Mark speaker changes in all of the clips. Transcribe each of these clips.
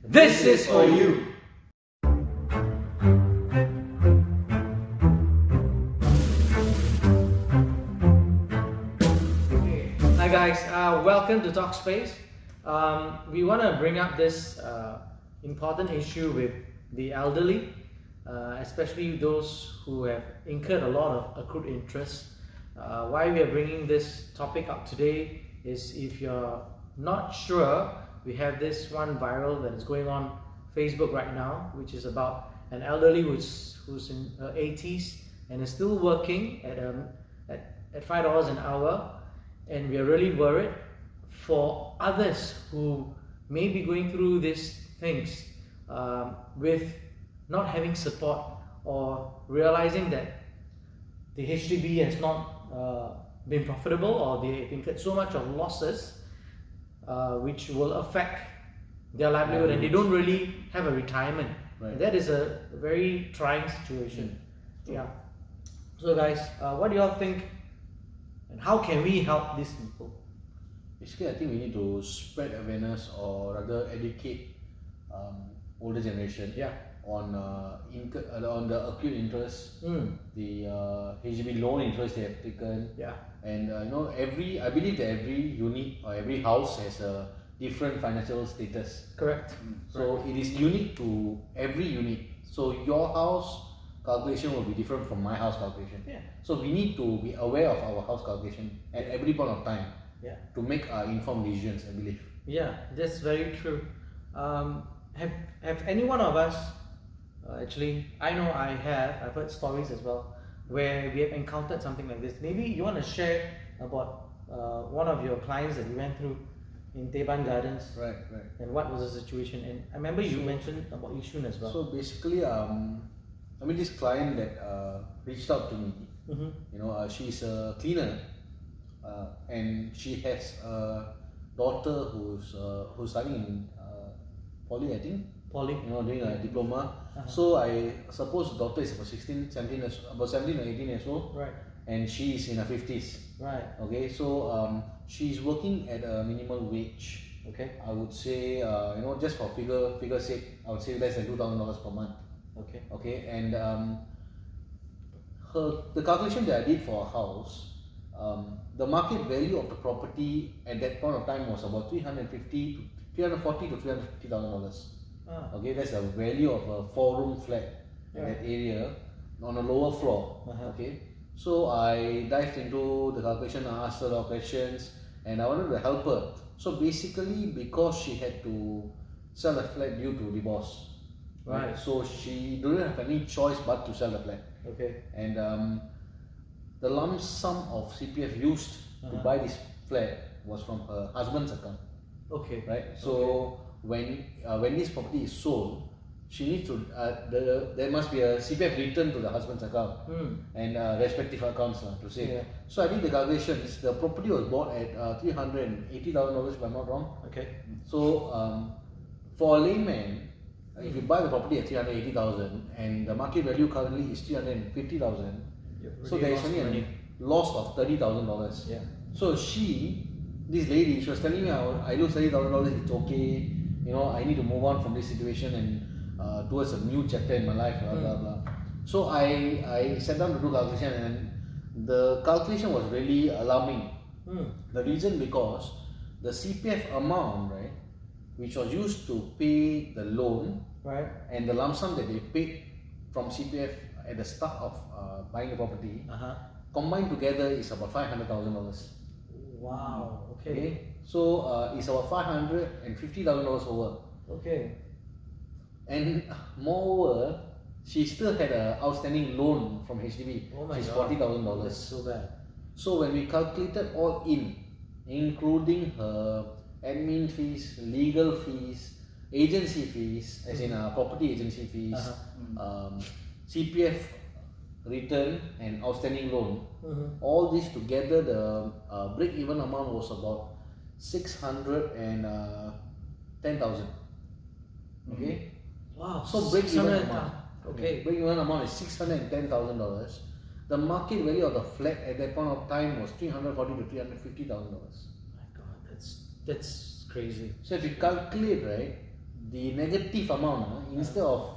Speaker 1: This is for you. Hi guys, welcome to TokSpace. We want to bring up this important issue with the elderly, especially those who have incurred a lot of accrued interest. Why we are bringing this topic up today is if you're not sure, we have this one viral that is going on Facebook right now, which is about an elderly who's in her 80s and is still working at $5 an hour. And we are really worried for others who may be going through these things with not having support or realizing that the HDB has not been profitable, or they've incurred so much of losses which will affect their livelihood, and they don't really have a retirement. Right. That is a very trying situation. Yeah. So guys, what do you all think? And how can we help these people?
Speaker 2: Basically, I think we need to spread awareness, or rather educate older generation on the accrued interest, the HDB loan interest they have taken, and I believe that every unit or every house has a different financial status.
Speaker 1: Correct.
Speaker 2: So it is unique to every unit. So your house calculation will be different from my house calculation. So we need to be aware of our house calculation at every point of time to make informed decisions, I believe.
Speaker 1: Yeah, that's very true. Have any one of us, actually, I know I've heard stories as well, where we have encountered something like this. Maybe you want to share about one of your clients that you went through in Teban Gardens.
Speaker 2: Right.
Speaker 1: And what was the situation? And I remember you mentioned about Yishun as well.
Speaker 2: So basically, this client that reached out to me, she's a cleaner, and she has a daughter who's studying in Poly, I think. Doing a diploma. So I suppose the daughter is about 17 or 18 years old.
Speaker 1: Right.
Speaker 2: And she is in her 50s.
Speaker 1: Right.
Speaker 2: Okay, so she's working at a minimum wage.
Speaker 1: Okay.
Speaker 2: I would say, just for figure sake, I would say less than $2,000 per month. Okay, and the calculation that I did for a house, the market value of the property at that point of time was about $340,000 to $350,000. Okay, that's the value of a 4-room flat in that area on a lower floor. Okay, so I dived into the calculation, I asked her a lot of questions, and I wanted to help her. So basically, because she had to sell the flat due to divorce. Right. So she didn't have any choice but to sell the flat.
Speaker 1: Okay.
Speaker 2: And the lump sum of CPF used to buy this flat was from her husband's account.
Speaker 1: Okay.
Speaker 2: Right. So when this property is sold, she needs to there must be a CPF return to the husband's account and respective accounts to say. Yeah. So I did the calculations. The property was bought at $380,000 if I'm not wrong.
Speaker 1: Okay.
Speaker 2: So for a layman, if you buy the property at $380,000 and the market value currently is $350,000, so there is only a loss of $30,000.
Speaker 1: Yeah.
Speaker 2: So this lady, she was telling me, I lose $30,000, it's okay. I need to move on from this situation and towards a new chapter in my life. Blah blah blah. So I sat down to do calculation, and the calculation was really alarming. The reason because the CPF amount, right, which was used to pay the loan, and the lump sum that they paid from CPF at the start of buying the property, combined together is about $500,000.
Speaker 1: Wow. Okay.
Speaker 2: So it's about $550,000 over.
Speaker 1: Okay.
Speaker 2: And moreover, she still had an outstanding loan from HDB.
Speaker 1: Oh my
Speaker 2: She's
Speaker 1: God.
Speaker 2: $40,000.
Speaker 1: That's so bad.
Speaker 2: So when we calculated all in, including her admin fees, legal fees, agency fees, as in property agency fees, CPF return and outstanding loan, all this together, the break-even amount was about $610,000. Okay.
Speaker 1: Wow.
Speaker 2: So break-even amount.
Speaker 1: Okay.
Speaker 2: Break-even amount is $610,000. The market value of the flat at that point of time was $340,000 to $350,000.
Speaker 1: My God, that's crazy.
Speaker 2: So if you calculate, right, the negative amount, instead of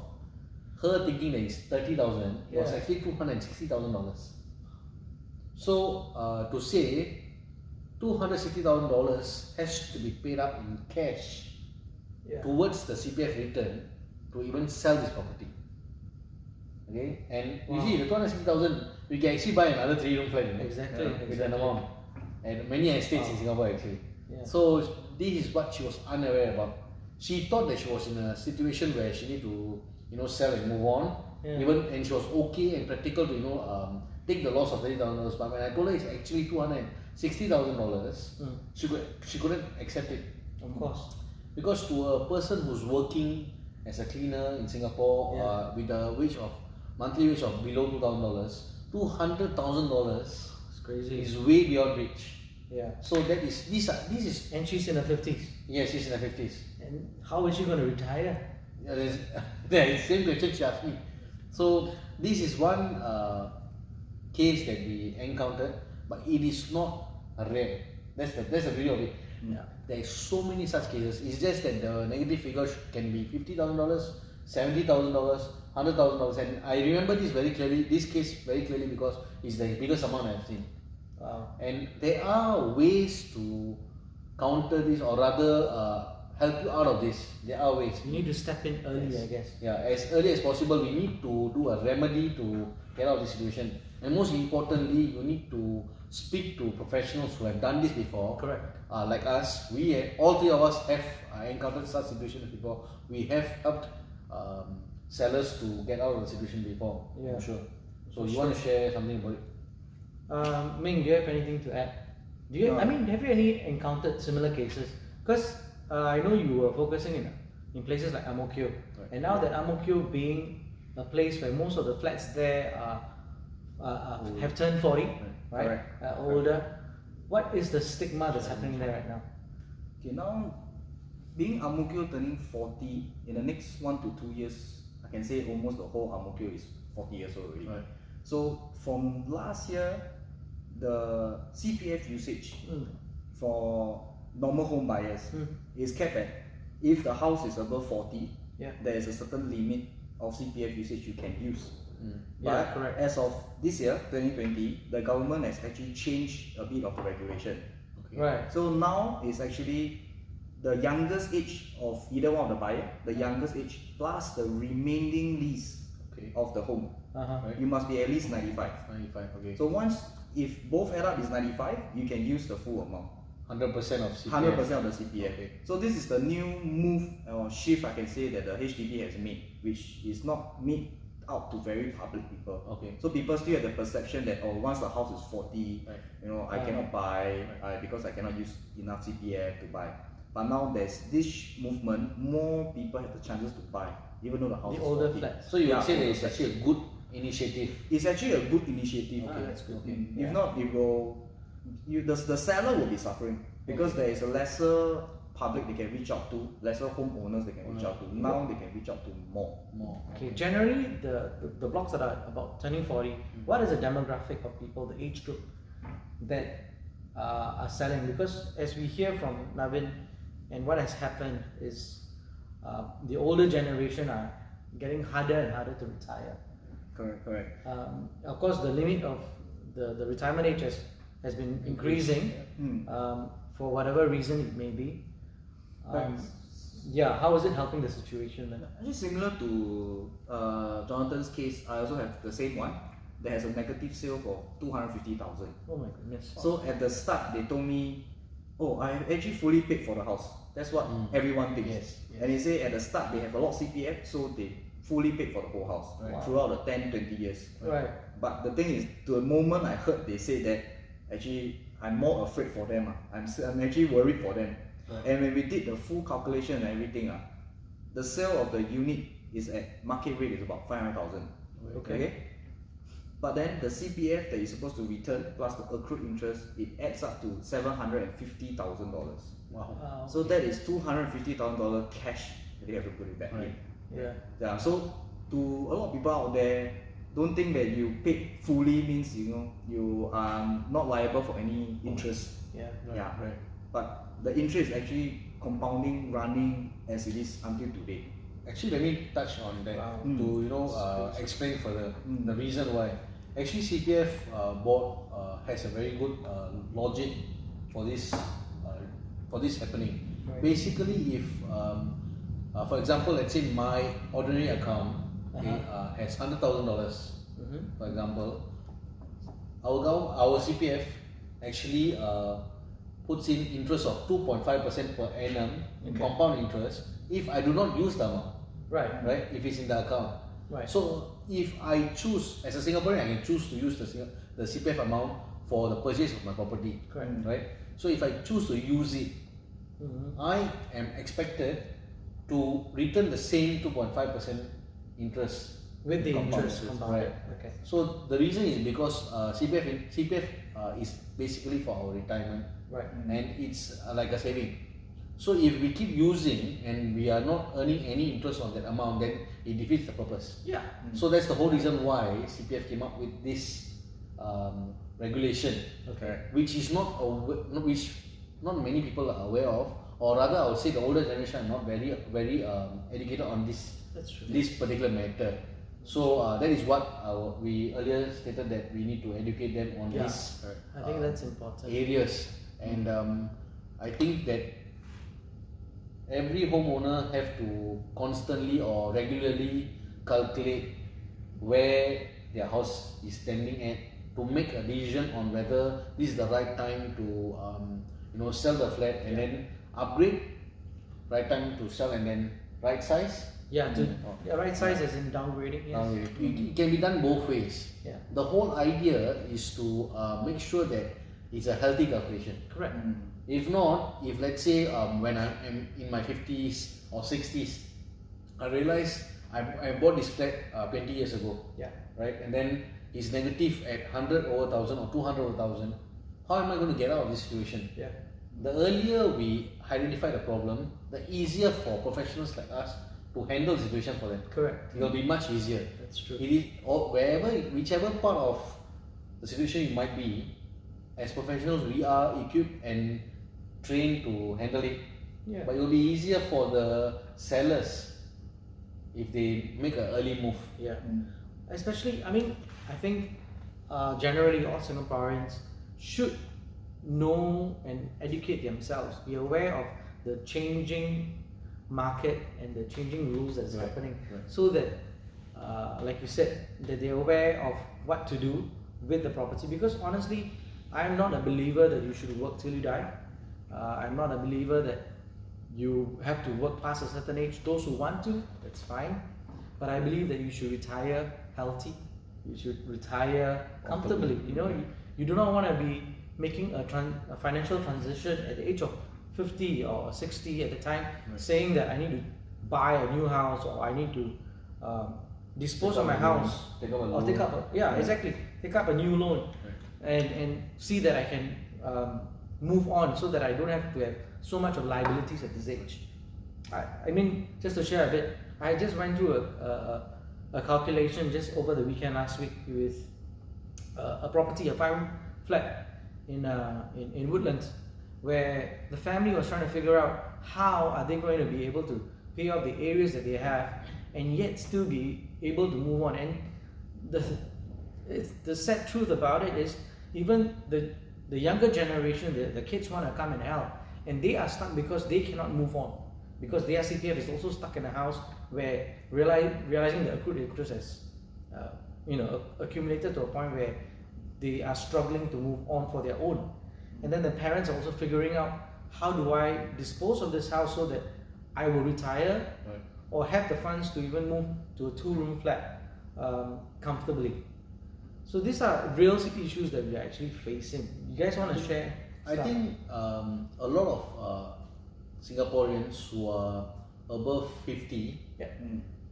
Speaker 2: her thinking that it's 30,000, it was
Speaker 1: Yeah.
Speaker 2: actually $260,000. So to say $260,000 has to be paid up in cash
Speaker 1: Yeah.
Speaker 2: towards the CPF return to even sell this property. Okay, and
Speaker 1: Wow.
Speaker 2: you see the 260,000, we can actually buy another 3-room flat
Speaker 1: Exactly,
Speaker 2: with an
Speaker 1: exactly.
Speaker 2: amount, and many estates in
Speaker 1: Wow.
Speaker 2: Singapore actually.
Speaker 1: Yeah.
Speaker 2: So this is what she was unaware about. She thought that she was in a situation where she need to sell and move on,
Speaker 1: Yeah.
Speaker 2: and she was okay and practical to take the loss of $30,000. But when I told her it's actually $260,000, she couldn't accept it.
Speaker 1: Of course.
Speaker 2: Because to a person who's working as a cleaner in Singapore with a monthly wage of below $2,000, $200,000
Speaker 1: It's crazy.
Speaker 2: is way beyond reach.
Speaker 1: Yeah.
Speaker 2: So this is
Speaker 1: And she's in her 50s.
Speaker 2: yes, she's in her 50s.
Speaker 1: And how is she going to retire?
Speaker 2: Yeah, there's the same question she asked me. So this is one case that we encountered, but it is not rare. That's the beauty of it.
Speaker 1: Yeah.
Speaker 2: There is so many such cases. It's just that the negative figure can be $50,000, $70,000, $100,000, and I remember this case very clearly because it's the biggest amount I've seen.
Speaker 1: Wow.
Speaker 2: And there are ways to counter this, or rather help you out of this. There are ways.
Speaker 1: You need to step in early, I guess.
Speaker 2: Yeah, as early as possible, we need to do a remedy to get out of this situation. And most importantly, you need to speak to professionals who have done this before.
Speaker 1: Correct.
Speaker 2: Like us, all three of us have encountered such situations before. We have helped sellers to get out of the situation before.
Speaker 1: Yeah.
Speaker 2: I'm sure. So
Speaker 1: For
Speaker 2: you
Speaker 1: sure.
Speaker 2: want to share something about it?
Speaker 1: Ming, do you have anything to add? Do you?
Speaker 3: No.
Speaker 1: I mean, have you encountered similar cases? Because I know you were focusing in places like Ang Mo Kio,
Speaker 2: Right.
Speaker 1: and now that Ang Mo Kio being a place where most of the flats there have turned 40, right?
Speaker 3: Correct.
Speaker 1: Older. What is the stigma that's happening there right now?
Speaker 3: Okay, now being Ang Mo Kio turning 40 in the next 1 to 2 years, I can say almost the whole Ang Mo Kio is 40 years old already.
Speaker 2: Right.
Speaker 3: So from last year, the CPF usage for normal home buyers is capped at, if the house is above 40,
Speaker 1: Yeah.
Speaker 3: there is a certain limit of CPF usage you can use.
Speaker 1: Yeah,
Speaker 3: But
Speaker 1: correct.
Speaker 3: as of this year, 2020, the government has actually changed a bit of the regulation.
Speaker 2: Okay.
Speaker 1: Right.
Speaker 3: So now it's actually the youngest age of either one of the buyer, the youngest age plus the remaining lease
Speaker 2: Okay.
Speaker 3: of the home.
Speaker 1: Right.
Speaker 3: You must be at least 95.
Speaker 2: 95. Okay.
Speaker 3: So if both add up is 95, you can use the full amount.
Speaker 2: 100% of CPF.
Speaker 3: 100% of the CPF.
Speaker 2: Okay.
Speaker 3: So this is the new move or shift I can say that the HDB has made, which is not made out to very public people.
Speaker 2: Okay.
Speaker 3: So people still have the perception that once the house is 40,
Speaker 2: Right.
Speaker 3: I cannot buy because I cannot use enough CPF to buy. But now there's this movement, more people have the chances to buy, even though the house
Speaker 1: The
Speaker 3: is
Speaker 1: older
Speaker 3: 40.
Speaker 1: flats.
Speaker 2: So you
Speaker 3: Yeah,
Speaker 2: would say that it's
Speaker 3: older
Speaker 2: actually a good initiative.
Speaker 3: It's actually a good initiative.
Speaker 1: Okay, that's good.
Speaker 2: Okay.
Speaker 3: If not, it will. The seller will be suffering because there is a lesser public they can reach out to, lesser homeowners they can reach out to. Now they can reach out to more.
Speaker 1: Okay, generally the blocks that are about turning 40, what is the demographic of people, the age group that are selling? Because as we hear from Navin, and what has happened is the older generation are getting harder and harder to retire.
Speaker 3: Correct.
Speaker 1: Of course, the limit of the retirement age has been increasing for whatever reason it may be. Yeah, how is it helping the situation then?
Speaker 3: Actually, similar to Jonathan's case, I also have the same one. That has a negative sale for 250,000.
Speaker 1: Oh my goodness.
Speaker 3: So at the start, they told me, "Oh, I have actually fully paid for the house." That's what everyone thinks.
Speaker 2: Yes.
Speaker 3: And they say at the start they have a lot of CPF, so they fully paid for the whole house throughout the 10, 20 years.
Speaker 1: Right.
Speaker 3: But the thing is, the moment I heard they say that, actually I'm more afraid for them. I'm actually worried for them.
Speaker 2: Right.
Speaker 3: And when we did the full calculation and everything, the sale of the unit is at market rate is about 500,000. Okay. But then the CPF that is supposed to return plus the accrued interest, it adds up to $750,000.
Speaker 2: Wow.
Speaker 3: So that is $250,000 cash that they have to put it back in.
Speaker 1: Yeah.
Speaker 3: So to a lot of people out there, don't think that you paid fully means you are not liable for any interest.
Speaker 1: Yeah.
Speaker 3: Yeah.
Speaker 2: Right.
Speaker 3: But the interest is actually compounding, running as it is until today.
Speaker 2: Actually, let me touch on that
Speaker 1: Wow.
Speaker 2: to explain further the reason why. Actually, CPF board has a very good logic for this happening.
Speaker 1: Right.
Speaker 2: Basically, if for example, let's say my ordinary account has $100,000, for example, our CPF actually puts in interest of 2.5% per annum in compound interest if I do not use the amount,
Speaker 1: Right.
Speaker 2: right? If it's in the account.
Speaker 1: Right.
Speaker 2: So if I choose, as a Singaporean, I can choose to use the CPF amount for the purchase of my property,
Speaker 1: Correct.
Speaker 2: right? So if I choose to use it, I am expected to return the same 2.5% interest.
Speaker 1: With the
Speaker 2: compound
Speaker 1: interest compounded.
Speaker 2: Right.
Speaker 1: Okay.
Speaker 2: So the reason is because CPF is basically for our retirement,
Speaker 1: Right.
Speaker 2: and it's like a saving. So if we keep using and we are not earning any interest on that amount, then it defeats the purpose.
Speaker 1: Yeah.
Speaker 2: So that's the whole reason why CPF came up with this regulation,
Speaker 1: Okay.
Speaker 2: which not many people are aware of, or rather, I would say the older generation are not very educated on
Speaker 1: That's true.
Speaker 2: this particular matter. So that is what we earlier stated, that we need to educate them on
Speaker 1: Yeah.
Speaker 2: these
Speaker 1: I think that's important.
Speaker 2: areas, and I think that every homeowner have to constantly or regularly calculate where their house is standing at to make a decision on whether this is the right time to sell the flat and then upgrade, right time to sell and then right size.
Speaker 1: Yeah. Right size as in downgrading. Yes.
Speaker 2: It can be done both ways.
Speaker 1: Yeah.
Speaker 2: The whole idea is to make sure that it's a healthy calculation.
Speaker 1: Correct.
Speaker 2: If not, if let's say when I'm in my 50s or 60s, I realize I bought this flat 20 years ago,
Speaker 1: Yeah.
Speaker 2: right? And then it's negative at 100 over 1,000 or 200 over 1,000. How am I going to get out of this situation?
Speaker 1: Yeah.
Speaker 2: The earlier we identify the problem, the easier for professionals like us to handle the situation for them.
Speaker 1: Correct.
Speaker 2: It will be much easier.
Speaker 1: That's true.
Speaker 2: It is, or whichever part of the situation you might be, as professionals we are equipped and trained to handle it.
Speaker 1: Yeah.
Speaker 2: But it will be easier for the sellers if they make an early move.
Speaker 1: Yeah. Especially, I think generally all Singaporeans should know and educate themselves, be aware of the changing market and the changing rules that's happening, so that, like you said, that they're aware of what to do with the property. Because honestly, I'm not a believer that you should work till you die. I'm not a believer that you have to work past a certain age. Those who want to, that's fine. But I believe that you should retire healthy. You should retire comfortably. You do not want to be making a financial transition at the age of 50 or 60 at the time, saying that I need to buy a new house, or I need to dispose of my house,
Speaker 2: take up a
Speaker 1: or
Speaker 2: loan.
Speaker 1: take up a new loan, and see that I can move on, so that I don't have to have so much of liabilities at this age. Just to share a bit, I just went through a calculation just over the weekend last week with a property, a 5-room flat in Woodlands, where the family was trying to figure out how are they going to be able to pay off the areas that they have and yet still be able to move on. And the sad truth about it is, even the younger generation, the kids want to come and help, and they are stuck because they cannot move on, because their CPF is also stuck in a house where realizing the accrued interest has accumulated to a point where they are struggling to move on for their own. And then the parents are also figuring out, how do I dispose of this house so that I will retire, or have the funds to even move to a 2-room flat comfortably. So these are real issues that we are actually facing. You guys want to share?
Speaker 2: I think a lot of Singaporeans who are above 50,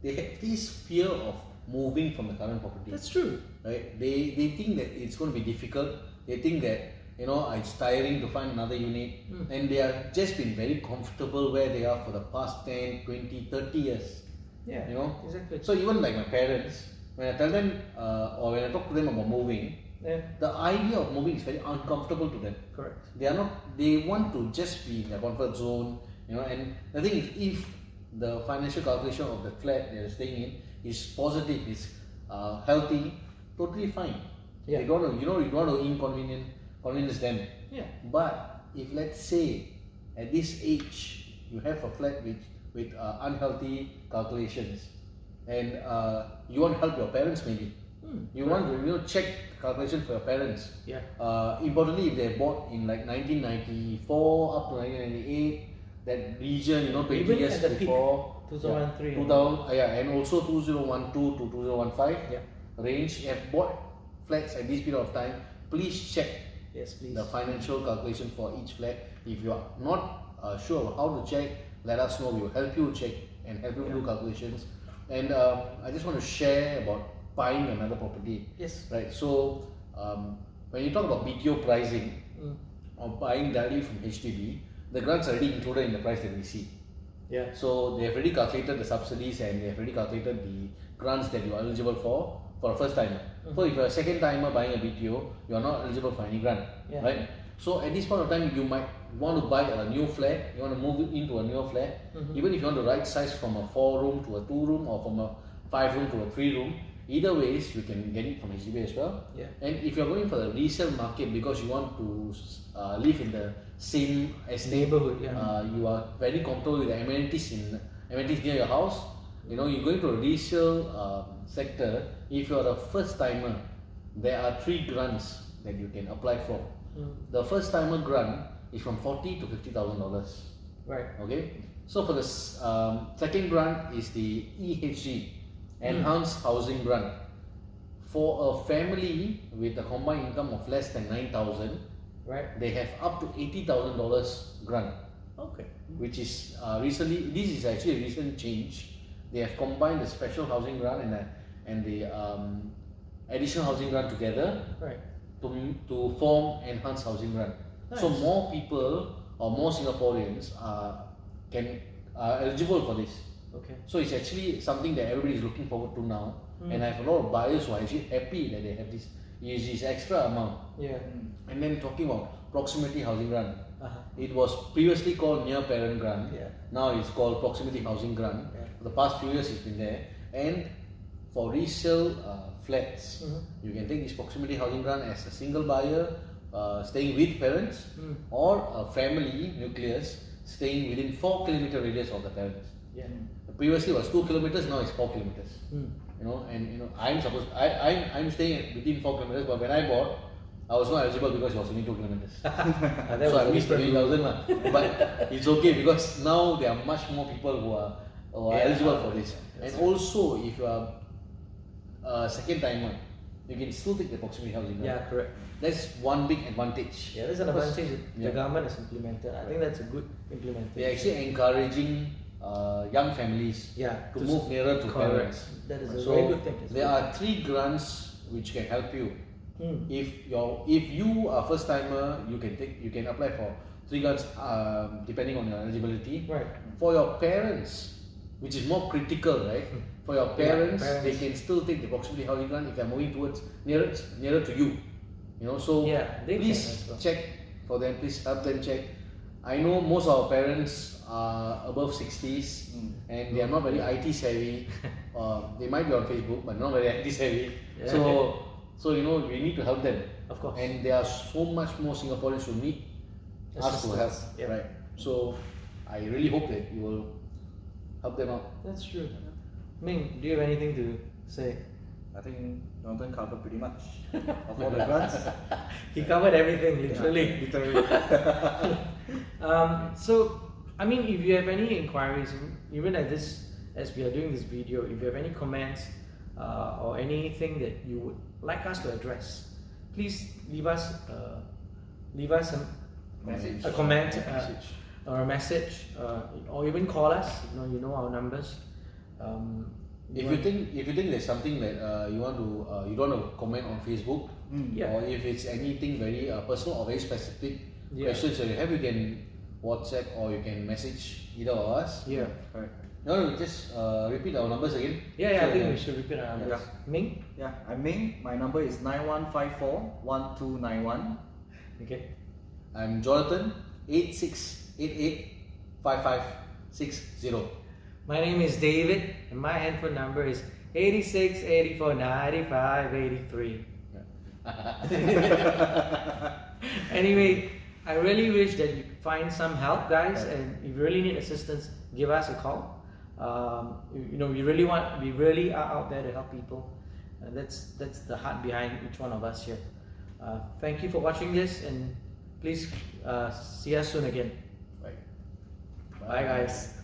Speaker 2: they have this fear of moving from the current property.
Speaker 1: That's true.
Speaker 2: Right? They think that it's going to be difficult. They think that it's tiring to find another unit, and they have just been very comfortable where they are for the past 10, 20, 30 years.
Speaker 1: Yeah, exactly.
Speaker 2: So even like my parents, when I tell them or when I talk to them about moving, the idea of moving is very uncomfortable to them.
Speaker 1: Correct.
Speaker 2: They want to just be in their comfort zone, and the thing is, if the financial calculation of the flat they're staying in is positive, is healthy, totally fine.
Speaker 1: Yeah.
Speaker 2: You don't want to, you don't want to inconvenience them.
Speaker 1: Yeah.
Speaker 2: But if let's say at this age you have a flat with unhealthy calculations, and you want to help your parents maybe. You want to check calculation for your parents.
Speaker 1: Yeah.
Speaker 2: Importantly, if they bought in like 1994 up to 1998, that region, 20
Speaker 1: Even
Speaker 2: years
Speaker 1: at the peak,
Speaker 2: before,
Speaker 1: 2003.
Speaker 2: 2000, and also 2012 to 2015
Speaker 1: Yeah.
Speaker 2: range, have bought flats at this period of time, please check
Speaker 1: Yes, please.
Speaker 2: the financial calculation for each flat. If you are not sure of how to check, let us know. We will help you check and help you do calculations. And I just want to share about buying another property.
Speaker 1: Yes.
Speaker 2: Right. So when you talk about BTO pricing or buying directly from HDB, the grants are already included in the price that we see.
Speaker 1: Yeah.
Speaker 2: So they have already calculated the subsidies and they have already calculated the grants that you are eligible for a first timer. So if you're a second timer buying a BTO, you are not eligible for any grant, right? So at this point of time, you might want to buy a new flat, you want to move into a newer flat, even if you want to right size from a 4-room to a 2-room or from a 5-room to a 3-room, either ways you can get it from HDB as well.
Speaker 1: Yeah.
Speaker 2: And if you're going for the resale market because you want to live in the same estate,
Speaker 1: Neighborhood,
Speaker 2: you are very comfortable with the amenities near your house, you're going to a resale sector. If you are a first timer, there are 3 grants that you can apply for. The first timer grant is from $40,000 to $50,000.
Speaker 1: Right.
Speaker 2: Okay. So for the second grant is the EHG, Enhanced Housing Grant. For a family with a combined income of less than 9,000,
Speaker 1: Right.
Speaker 2: they have up to $80,000 grant,
Speaker 1: Okay.
Speaker 2: which is recently. This is actually a recent change. They have combined the special housing grant and the additional housing grant together
Speaker 1: Right.
Speaker 2: to form enhanced housing grant. So
Speaker 1: Nice.
Speaker 2: more people or more Singaporeans are eligible for this.
Speaker 1: Okay.
Speaker 2: So it's actually something that everybody is looking forward to now, and I have a lot of buyers who are actually happy that they have this extra amount.
Speaker 1: Yeah.
Speaker 2: And then talking about proximity housing grant,
Speaker 1: Uh-huh.
Speaker 2: it was previously called near parent grant.
Speaker 1: Yeah.
Speaker 2: Now it's called proximity housing grant.
Speaker 1: Yeah.
Speaker 2: For the past few years, it's been there. And for resale flats, you can take this proximity housing grant as a single buyer staying with parents, or a family nucleus staying within 4-kilometer radius of the parents.
Speaker 1: Yeah.
Speaker 2: Previously it was 2 kilometers, now it's 4 kilometers. I'm staying within 4 kilometers, but when I bought, I was not eligible because it was only 2 kilometers.
Speaker 1: That
Speaker 2: So I
Speaker 1: was
Speaker 2: missed 20,000 lah. But it's okay because now there are much more people who are eligible for this. And also, if you are a second timer, you can still take the proximity housing grant.
Speaker 1: Yeah, correct.
Speaker 2: That's one big advantage.
Speaker 1: Yeah, that's an
Speaker 2: Because
Speaker 1: advantage that the government has implemented. I think that's a good implementation.
Speaker 2: they're actually encouraging young families to move nearer to
Speaker 1: correct.
Speaker 2: parents.
Speaker 1: That is a
Speaker 2: So
Speaker 1: very good thing.
Speaker 2: there are 3 grants which can help you. If you are first timer, you can apply for 3 grants depending on your eligibility.
Speaker 1: Right.
Speaker 2: For your parents, which is more critical, right? For your parents,
Speaker 1: parents.
Speaker 2: they can still take the proximity housing grant if they're moving towards nearer to you. So
Speaker 1: Yeah, they can
Speaker 2: please
Speaker 1: as well.
Speaker 2: check for them. Please help them check. I know most of our parents are above 60s and they are not very IT savvy. They might be on Facebook, but not very IT savvy.
Speaker 1: Yeah.
Speaker 2: So we need to help them.
Speaker 1: Of course.
Speaker 2: And there are so much more Singaporeans who need us to help.
Speaker 1: Assistance, yeah.
Speaker 2: Right. So I really hope that you will help them out.
Speaker 1: That's true. Ming, do you have anything to say?
Speaker 3: I think Jonathan covered pretty much of all the grants.
Speaker 1: He covered everything, literally.
Speaker 3: Literally.
Speaker 1: So, I mean, if you have any inquiries, even as we are doing this video, if you have any comments or anything that you would like us to address, please leave us a
Speaker 3: Message.
Speaker 1: a comment
Speaker 2: Message.
Speaker 1: or a message, or even call us. You know our numbers.
Speaker 2: If you think there's something that you don't want to comment on Facebook,
Speaker 1: Yeah.
Speaker 2: or if it's anything very personal or very specific
Speaker 1: Yeah.
Speaker 2: questions that you have, you can WhatsApp or you can message either of us.
Speaker 1: Yeah.
Speaker 3: Correct.
Speaker 2: No, just repeat our numbers again.
Speaker 1: Yeah, I
Speaker 2: So
Speaker 1: think
Speaker 2: that-
Speaker 1: we should repeat our numbers.
Speaker 3: Yeah.
Speaker 1: Ming?
Speaker 3: Yeah, I'm Ming. My number is 9154-1291.
Speaker 1: Okay.
Speaker 2: I'm Jonathan, 86885560.
Speaker 1: My name is David, and my handphone number is 86 84 95 83. Anyway, I really wish that you find some help, guys, and if you really need assistance, give us a call. We really are out there to help people, and that's the heart behind each one of us here. Thank you for watching this, and please see us soon again.
Speaker 2: Right.
Speaker 1: Bye guys.